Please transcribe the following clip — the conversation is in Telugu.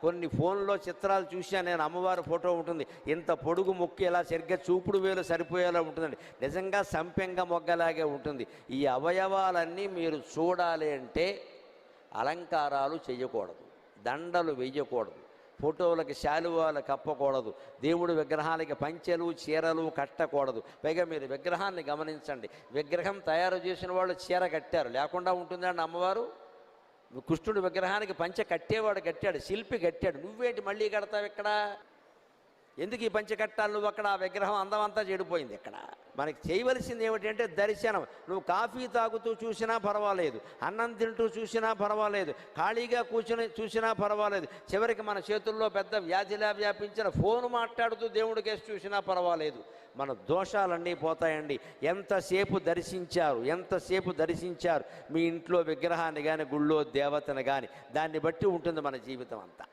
కొన్ని ఫోన్లో చిత్రాలు చూశాను నేను, అమ్మవారి ఫోటో ఉంటుంది, ఇంత పొడుగు ముక్కు ఇలా సరిగ్గా చూపుడు వేలు సరిపోయేలా ఉంటుందండి. నిజంగా సంపెంగ మొగ్గలాగే ఉంటుంది. ఈ అవయవాలన్నీ మీరు చూడాలి అంటే అలంకారాలు చేయకూడదు, దండలు వేయకూడదు, ఫోటోలకి శాలువాలు కప్పకూడదు, దేవుడి విగ్రహాలకి పంచెలు చీరలు కట్టకూడదు. పైగా మీరు విగ్రహాన్ని గమనించండి, విగ్రహం తయారు చేసిన వాళ్ళు చీర కట్టారు, లేకుండా ఉంటుందండి అమ్మవారు? కృష్ణుడి విగ్రహానికి పంచె కట్టేవాడు కట్టాడు, శిల్పి కట్టాడు, నువ్వేంటి మళ్ళీ కడతావు ఇక్కడ? ఎందుకు ఈ పంచె కట్టాలి నువ్వు అక్కడ? ఆ విగ్రహం అందమంతా చెడిపోయింది. ఇక్కడ మనకి చేయవలసింది ఏమిటంటే దర్శనం. నువ్వు కాఫీ తాగుతూ చూసినా పర్వాలేదు, అన్నం తింటూ చూసినా పర్వాలేదు, ఖాళీగా కూర్చొని చూసినా పర్వాలేదు, చివరికి మన చేతుల్లో పెద్ద వ్యాధిలా వ్యాపించిన ఫోన్ మాట్లాడుతూ దేవుడి కేసు చూసినా పర్వాలేదు. మన దోషాలన్నీ పోతాయండి. ఎంతసేపు దర్శించారు మీ ఇంట్లో విగ్రహాన్ని కానీ గుళ్ళో దేవతను కానీ, దాన్ని బట్టి ఉంటుంది మన జీవితం అంతా.